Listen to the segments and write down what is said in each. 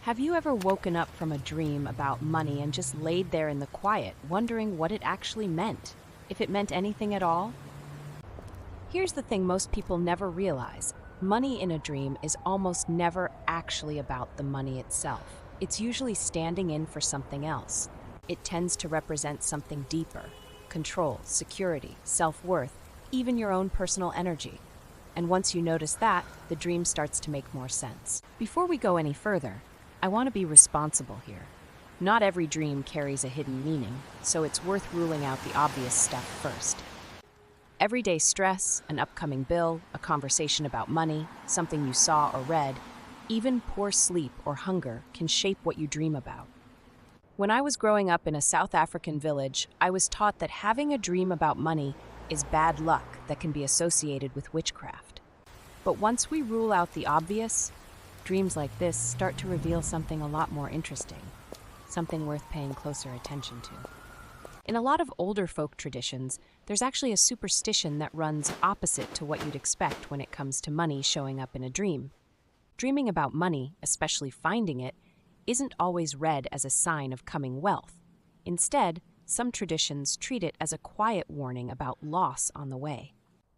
Have you ever woken up from a dream about money and just laid there in the quiet, wondering what it actually meant? If it meant anything at all? Here's the thing most people never realize. Money in a dream is almost never actually about the money itself. It's usually standing in for something else. It tends to represent something deeper: control, security, self-worth, even your own personal energy. And once you notice that, the dream starts to make more sense. Before we go any further, I want to be responsible here. Not every dream carries a hidden meaning, so it's worth ruling out the obvious stuff first. Everyday stress, an upcoming bill, a conversation about money, something you saw or read, even poor sleep or hunger can shape what you dream about. When I was growing up in a South African village, I was taught that having a dream about money is bad luck that can be associated with witchcraft. But once we rule out the obvious, dreams like this start to reveal something a lot more interesting, something worth paying closer attention to. In a lot of older folk traditions, there's actually a superstition that runs opposite to what you'd expect when it comes to money showing up in a dream. Dreaming about money, especially finding it, isn't always read as a sign of coming wealth. Instead, some traditions treat it as a quiet warning about loss on the way.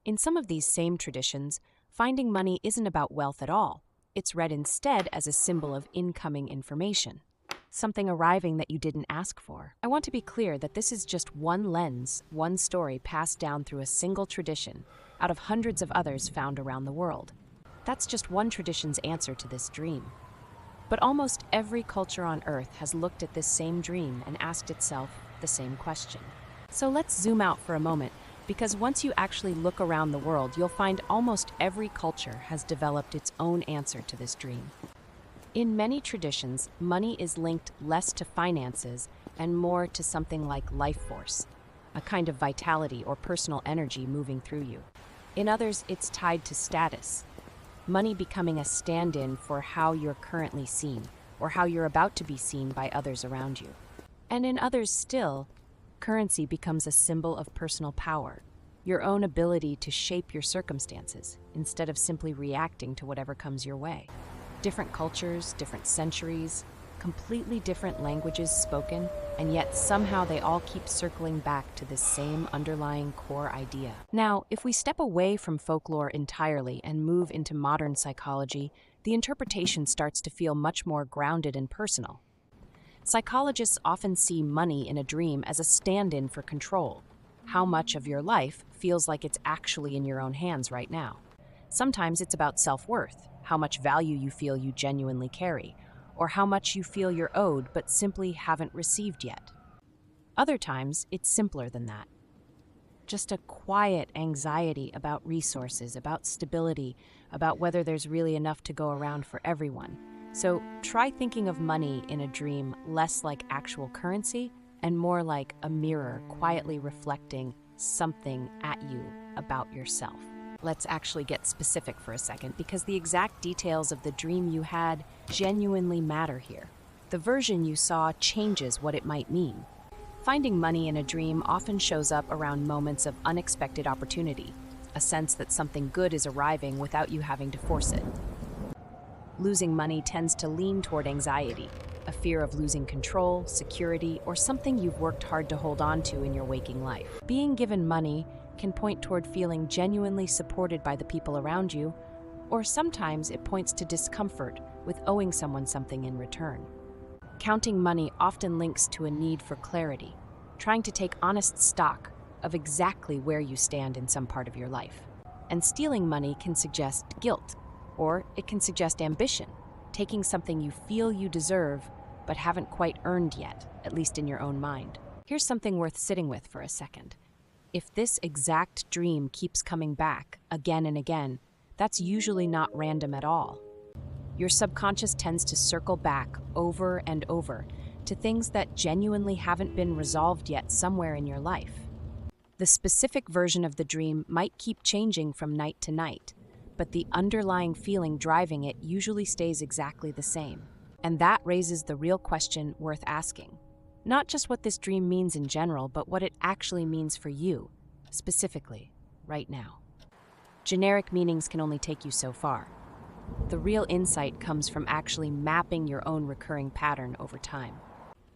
In some of these same traditions, finding money isn't about wealth at all. It's read instead as a symbol of incoming information, something arriving that you didn't ask for. I want to be clear that this is just one lens, one story passed down through a single tradition, out of hundreds of others found around the world. That's just one tradition's answer to this dream. But almost every culture on Earth has looked at this same dream and asked itself the same question. So let's zoom out for a moment, because once you actually look around the world, you'll find almost every culture has developed its own answer to this dream. In many traditions, money is linked less to finances and more to something like life force, a kind of vitality or personal energy moving through you. In others, it's tied to status, money becoming a stand-in for how you're currently seen, or how you're about to be seen by others around you. And in others still, currency becomes a symbol of personal power, your own ability to shape your circumstances, instead of simply reacting to whatever comes your way. Different cultures, different centuries, completely different languages spoken, and yet somehow they all keep circling back to this same underlying core idea. Now, if we step away from folklore entirely and move into modern psychology, the interpretation starts to feel much more grounded and personal. Psychologists often see money in a dream as a stand-in for control. How much of your life feels like it's actually in your own hands right now? Sometimes it's about self-worth, how much value you feel you genuinely carry, or how much you feel you're owed but simply haven't received yet. Other times, it's simpler than that. Just a quiet anxiety about resources, about stability, about whether there's really enough to go around for everyone. So try thinking of money in a dream less like actual currency and more like a mirror quietly reflecting something at you about yourself. Let's actually get specific for a second, because the exact details of the dream you had genuinely matter here. The version you saw changes what it might mean. Finding money in a dream often shows up around moments of unexpected opportunity, a sense that something good is arriving without you having to force it. Losing money tends to lean toward anxiety, a fear of losing control, security, or something you've worked hard to hold on to in your waking life. Being given money can point toward feeling genuinely supported by the people around you, or sometimes it points to discomfort with owing someone something in return. Counting money often links to a need for clarity, trying to take honest stock of exactly where you stand in some part of your life. And stealing money can suggest guilt, or it can suggest ambition, taking something you feel you deserve but haven't quite earned yet, at least in your own mind. Here's something worth sitting with for a second. If this exact dream keeps coming back again and again, that's usually not random at all. Your subconscious tends to circle back over and over to things that genuinely haven't been resolved yet somewhere in your life. The specific version of the dream might keep changing from night to night, but the underlying feeling driving it usually stays exactly the same. And that raises the real question worth asking. Not just what this dream means in general, but what it actually means for you, specifically, right now. Generic meanings can only take you so far. The real insight comes from actually mapping your own recurring pattern over time.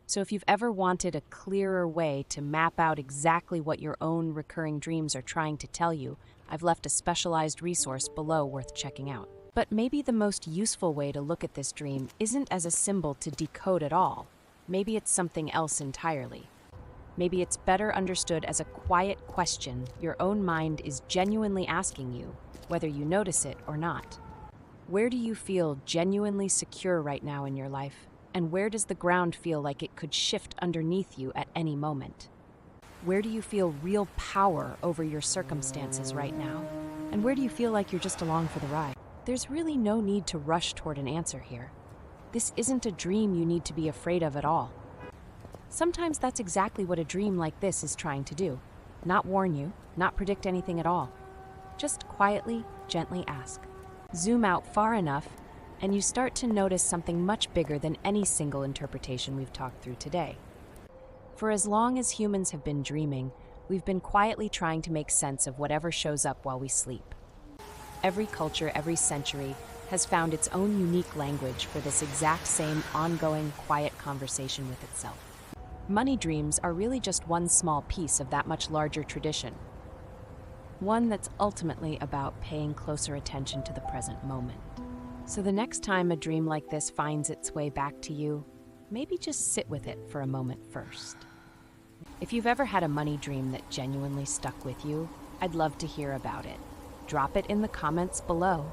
So if you've ever wanted a clearer way to map out exactly what your own recurring dreams are trying to tell you, I've left a specialized resource below worth checking out. But maybe the most useful way to look at this dream isn't as a symbol to decode at all. Maybe it's something else entirely. Maybe it's better understood as a quiet question your own mind is genuinely asking you, whether you notice it or not. Where do you feel genuinely secure right now in your life? And where does the ground feel like it could shift underneath you at any moment? Where do you feel real power over your circumstances right now? And where do you feel like you're just along for the ride? There's really no need to rush toward an answer here. This isn't a dream you need to be afraid of at all. Sometimes that's exactly what a dream like this is trying to do. Not warn you, not predict anything at all. Just quietly, gently ask. Zoom out far enough, and you start to notice something much bigger than any single interpretation we've talked through today. For as long as humans have been dreaming, we've been quietly trying to make sense of whatever shows up while we sleep. Every culture, every century, has found its own unique language for this exact same ongoing, quiet conversation with itself. Money dreams are really just one small piece of that much larger tradition. One that's ultimately about paying closer attention to the present moment. So the next time a dream like this finds its way back to you, maybe just sit with it for a moment first. If you've ever had a money dream that genuinely stuck with you, I'd love to hear about it. Drop it in the comments below.